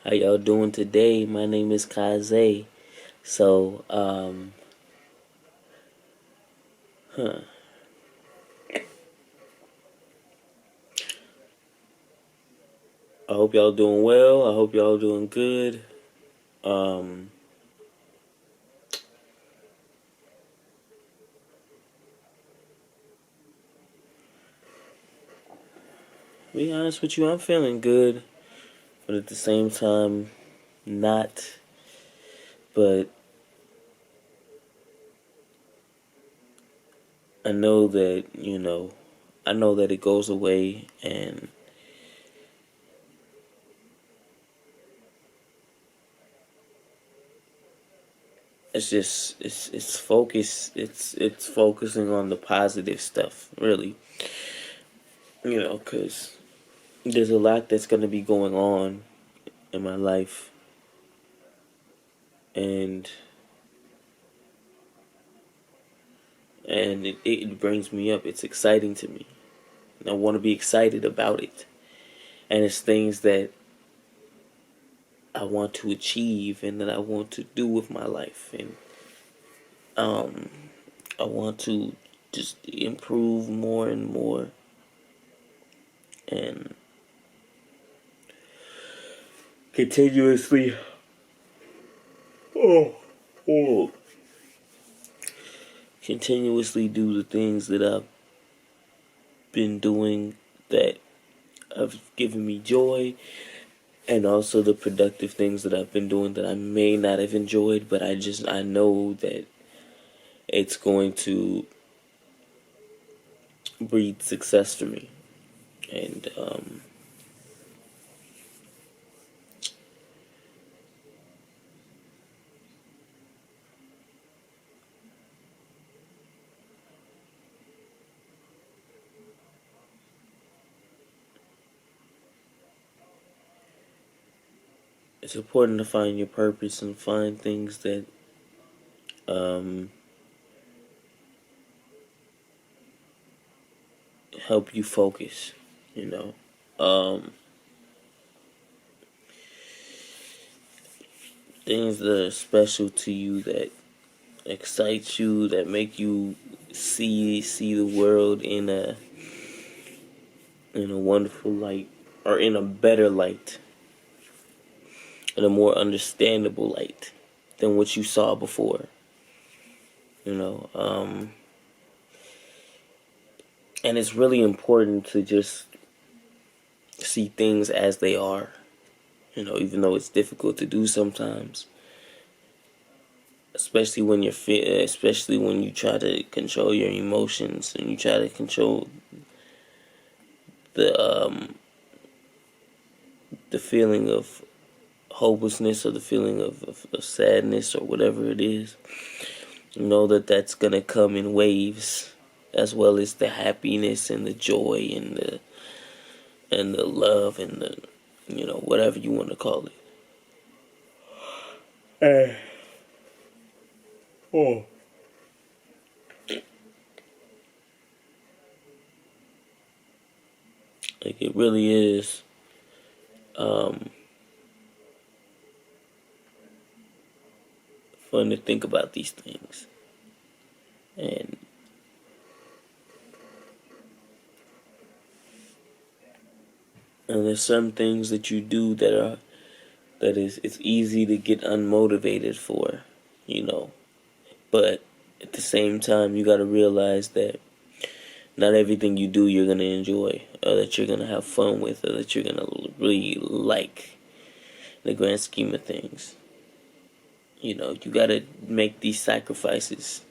How y'all doing today? My name is Kaze. So, huh. I hope y'all doing well. I hope y'all doing good. Um, be honest with you, I'm feeling good, but at the same time, not. But I know that, I know that it goes away, and it's focus. It's focusing on the positive stuff, really. Because there's a lot that's gonna be going on in my life, and it brings me up. It's exciting to me. I want to be excited about it, and it's things that I want to achieve and that I want to do with my life, and um, I want to just improve more and more, and continuously, oh, oh, continuously do the things that I've been doing that have given me joy, and also the productive things that I've been doing that I may not have enjoyed, but I know that it's going to breed success for me. And it's important to find your purpose and find things that um, help you focus. You know, um, things that are special to you, that excite you, that make you see the world in a wonderful light, or in a better light, in a more understandable light than what you saw before. You know, and it's really important to just see things as they are. Even though it's difficult to do sometimes, especially when you try to control your emotions and you try to control the the feeling of hopelessness, or the feeling of sadness, or whatever it is. Know that that's gonna come in waves, as well as the happiness and the joy and the love and the whatever you want to call it. Oh. Like, it really is um, fun to think about these things, and there's some things that you do it's easy to get unmotivated for, you know. But at the same time, you got to realize that not everything you do you're gonna enjoy, or that you're gonna have fun with, or that you're gonna really like. In the grand scheme of things, you gotta make these sacrifices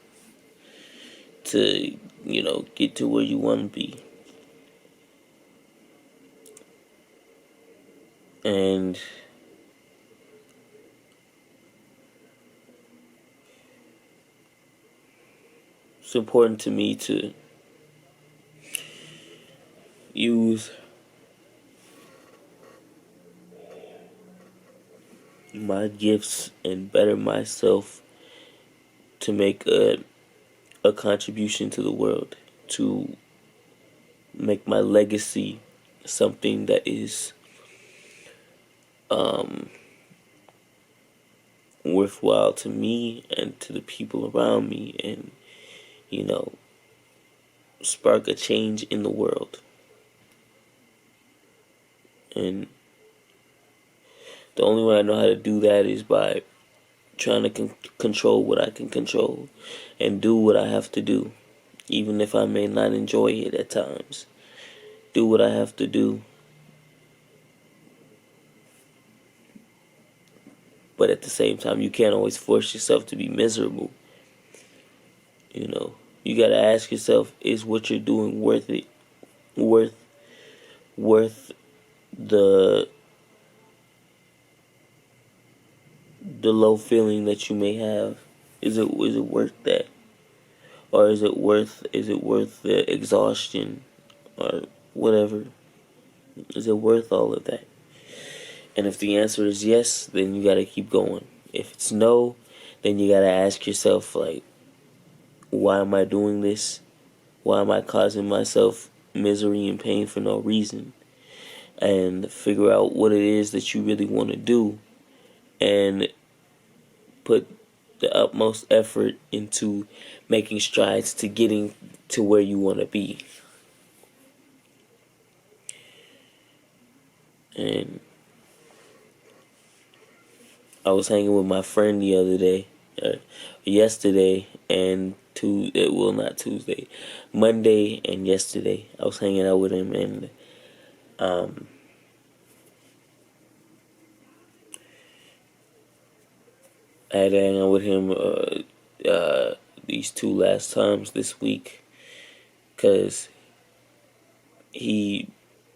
to get to where you want to be. And it's important to me to use my gifts and better myself to make a contribution to the world, to make my legacy something that is worthwhile to me and to the people around me, and you know, spark a change in the world. And the only way I know how to do that is by trying to control what I can control and do what I have to do, even if I may not enjoy it at times. Do what I have to do, but at the same time, you can't always force yourself to be miserable. You know, you gotta ask yourself, is what you're doing worth it? Worth worth the low feeling that you may have? Is it worth that? Or is it worth the exhaustion or whatever? Is it worth all of that? And if the answer is yes, then you gotta keep going. If it's no, then you gotta ask yourself, like, why am I doing this? Why am I causing myself misery and pain for no reason? And figure out what it is that you really want to do, and put the utmost effort into making strides to getting to where you want to be. And I was hanging with my friend the other day, yesterday, and not Tuesday, Monday and yesterday. I was hanging out with him, and I had to hang out with him these two last times this week, because he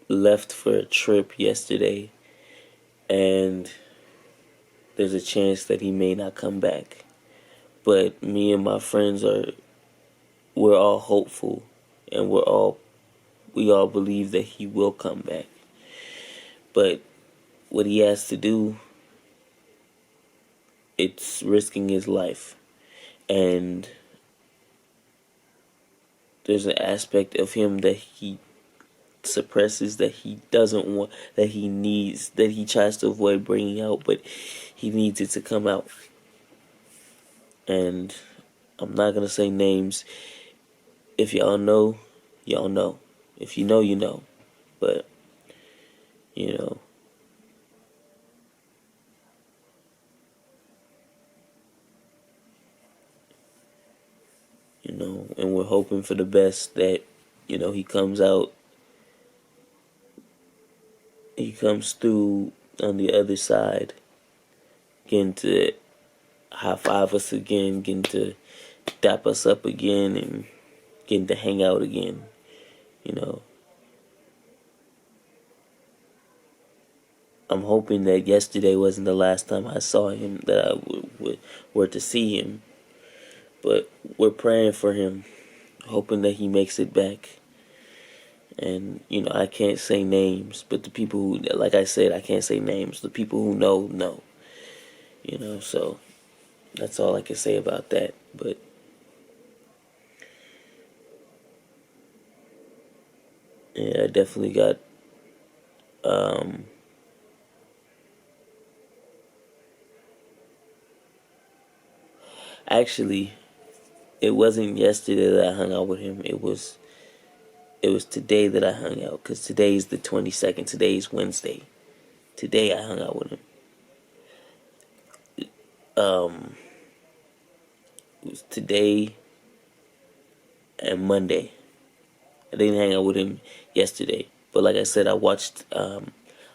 left for a trip yesterday, and there's a chance that he may not come back. But me and my friends we're all hopeful, and we all believe that he will come back. But what he has to do, it's risking his life. And there's an aspect of him that he suppresses, that he doesn't want, that he needs, that he tries to avoid bringing out, but he needs it to come out. And I'm not gonna say names. If y'all know, y'all know. If you know, you know. But you know, and we're hoping for the best, that he comes out, he comes through on the other side, getting to high five us again, getting to dap us up again, and getting to hang out again. I'm hoping that yesterday wasn't the last time I saw him, that I were to see him. But we're praying for him, hoping that he makes it back. And, I can't say names, but the people who, like I said, I can't say names. The people who know, know. So that's all I can say about that. But yeah, I definitely got actually, it wasn't yesterday that I hung out with him. It was today that I hung out, because today is the 22nd. Today is Wednesday. Today I hung out with him. It was today and Monday. I didn't hang out with him yesterday, but like I said, I watched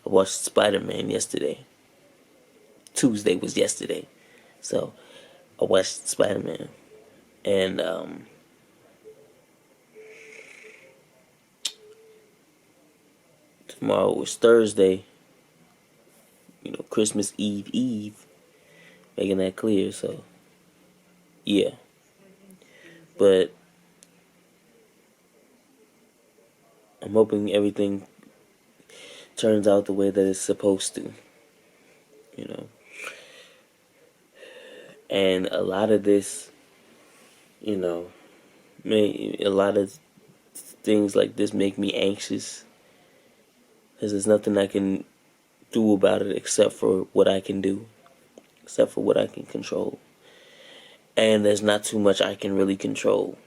Spider-Man yesterday. Tuesday was yesterday, so I watched Spider-Man, and tomorrow was Thursday. Christmas Eve, making that clear. So yeah, but I'm hoping everything turns out the way that it's supposed to. And a lot of this, a lot of things like this make me anxious, because there's nothing I can do about it except for what I can do, except for what I can control. And there's not too much I can really control.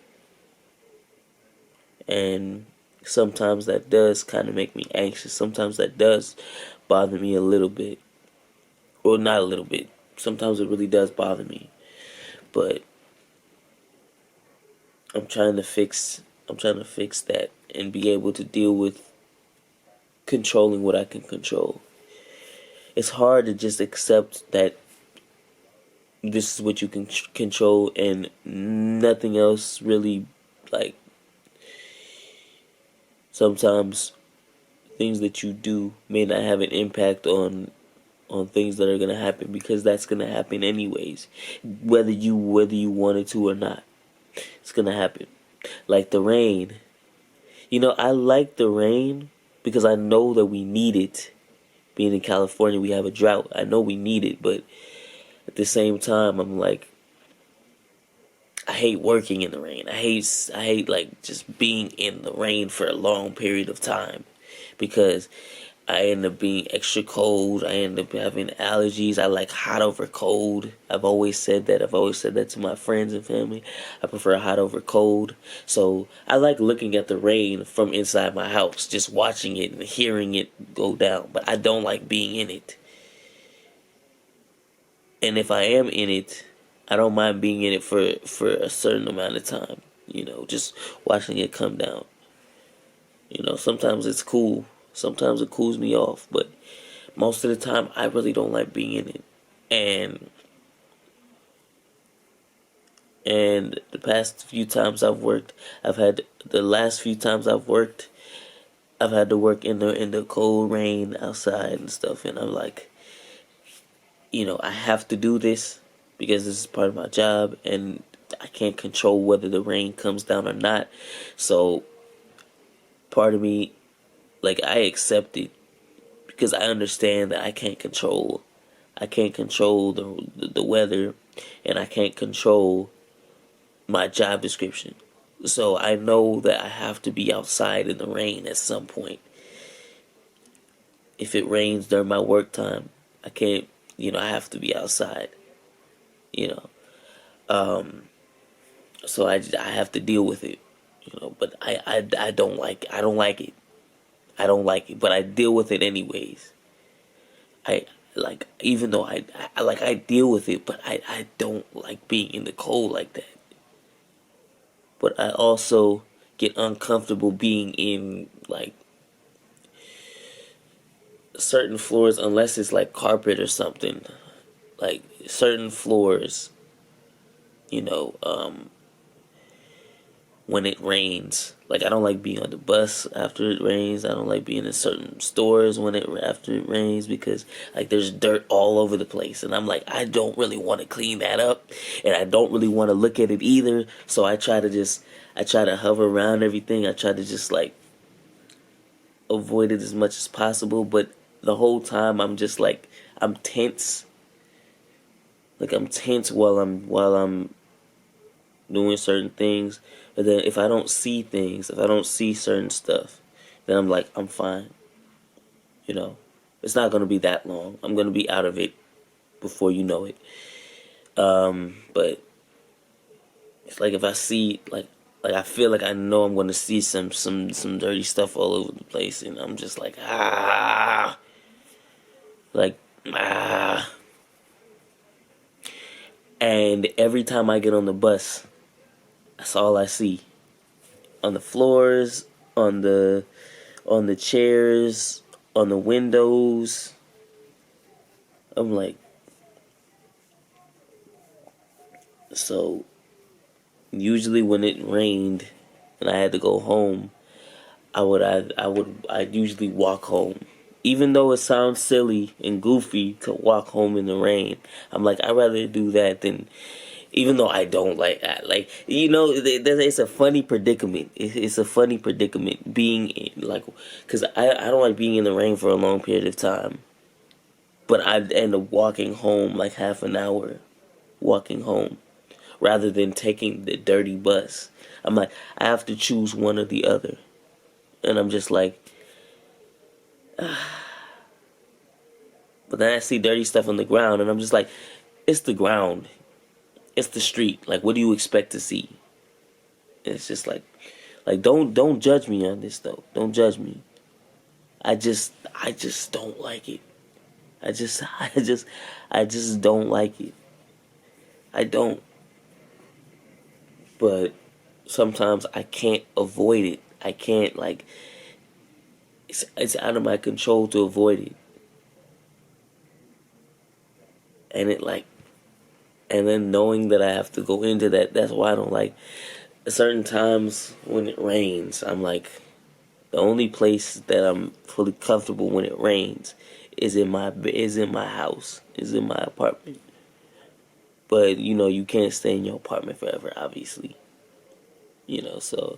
And sometimes that does kind of make me anxious. Sometimes that does bother me a little bit. Or not a little bit. Sometimes it really does bother me. But I'm trying to fix that and be able to deal with controlling what I can control. It's hard to just accept that this is what you can control and nothing else really, like, sometimes things that you do may not have an impact on things that are going to happen, because that's going to happen anyways, whether you wanted to or not. It's going to happen. Like the rain. I like the rain because I know that we need it. Being in California, we have a drought. I know we need it, but at the same time, I'm like, I hate working in the rain. I hate like just being in the rain for a long period of time, because I end up being extra cold. I end up having allergies. I like hot over cold. I've always said that. I've always said that to my friends and family. I prefer hot over cold. So I like looking at the rain from inside my house, just watching it and hearing it go down. But I don't like being in it. And if I am in it, I don't mind being in it for a certain amount of time. Just watching it come down. Sometimes it's cool. Sometimes it cools me off, but most of the time I really don't like being in it. And the past few times I've worked, the last few times I've worked, I've had to work in the cold rain outside and stuff, and I'm like, I have to do this because this is part of my job, and I can't control whether the rain comes down or not. So part of me, like, I accept it because I understand that I can't control the weather, and I can't control my job description. So I know that I have to be outside in the rain at some point. If it rains during my work time, I can't, I have to be outside, you know. So I have to deal with it, but I don't like it. I don't like it. I don't like it, but I deal with it anyways. I like, even though I deal with it, but I don't like being in the cold like that. But I also get uncomfortable being in like certain floors unless it's like carpet or something. Like certain floors, you know, when it rains. Like, I don't like being on the bus after it rains. I don't like being in certain stores after it rains, because like there's dirt all over the place, and I'm like, I don't really want to clean that up, and I don't really want to look at it either. So I try to hover around everything. I try to just like avoid it as much as possible, but the whole time I'm just like, I'm tense. Like, I'm tense while I'm doing certain things. But then if I don't see things, if I don't see certain stuff, then I'm like, I'm fine. It's not going to be that long. I'm going to be out of it before you know it. But it's like if I see, like I feel like I know I'm going to see some dirty stuff all over the place, and I'm just like, like, and every time I get on the bus, that's all I see. On the floors, on the chairs, on the windows. I'm like, so usually when it rained and I had to go home, I'd usually walk home. Even though it sounds silly and goofy to walk home in the rain, I'm like, I'd rather do that than, even though I don't it's a funny predicament. It's a funny predicament being in, like, because I don't like being in the rain for a long period of time. But I end up walking home like half an hour, walking home, rather than taking the dirty bus. I'm like, I have to choose one or the other. And I'm just like, but then I see dirty stuff on the ground, and I'm just like, it's the ground, it's the street. Like, what do you expect to see? It's just like don't judge me on this though. Don't judge me. I just don't like it. I just I just don't like it. I don't. But sometimes I can't avoid it. I can't like it's out of my control to avoid it. And it like and then knowing that I have to go into that, that's why I don't like certain times when it rains. I'm like, the only place that I'm fully comfortable when it rains is in my house, is in my apartment. But you can't stay in your apartment forever, obviously. So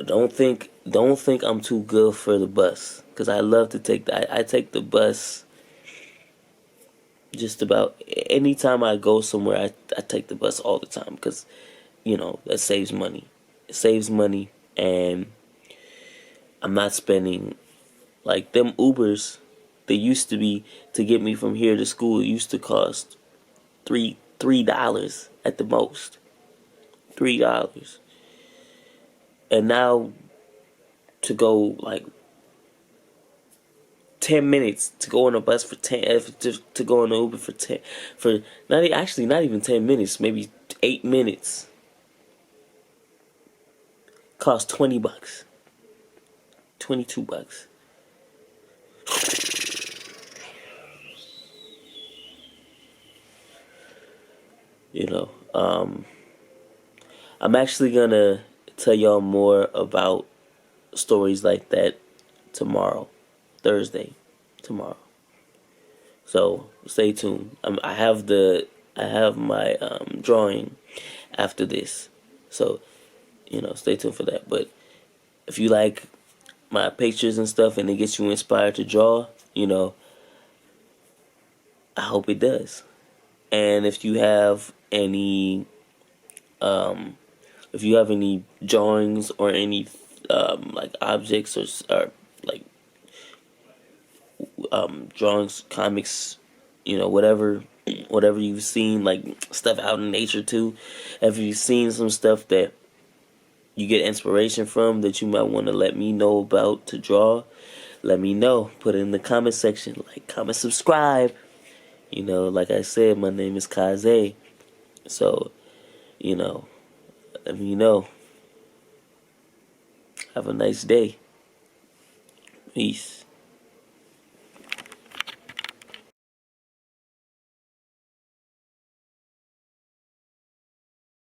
don't think I'm too good for the bus, because I love to take I take the bus just about anytime I go somewhere. I take the bus all the time because that saves money. It saves money, and I'm not spending like them Ubers. They used to be to get me from here to school. It used to cost $3 at the most, $3, and now to go like 10 minutes to go on a bus for 10 to go on an Uber for 10 for not even 10 minutes, maybe 8 minutes, cost $20, $22. You know, I'm actually gonna tell y'all more about stories like that tomorrow, Thursday, tomorrow. So stay tuned. I have my drawing after this, so stay tuned for that. But if you like my pictures and stuff, and it gets you inspired to draw, I hope it does. And if you have any drawings or any like objects or like drawings, comics, whatever you've seen, like stuff out in nature too. If you've seen some stuff that you get inspiration from that you might want to let me know about to draw, let me know. Put it in the comment section. Like, comment, subscribe. Like I said, my name is Kaze. So, let me know. Have a nice day. Peace.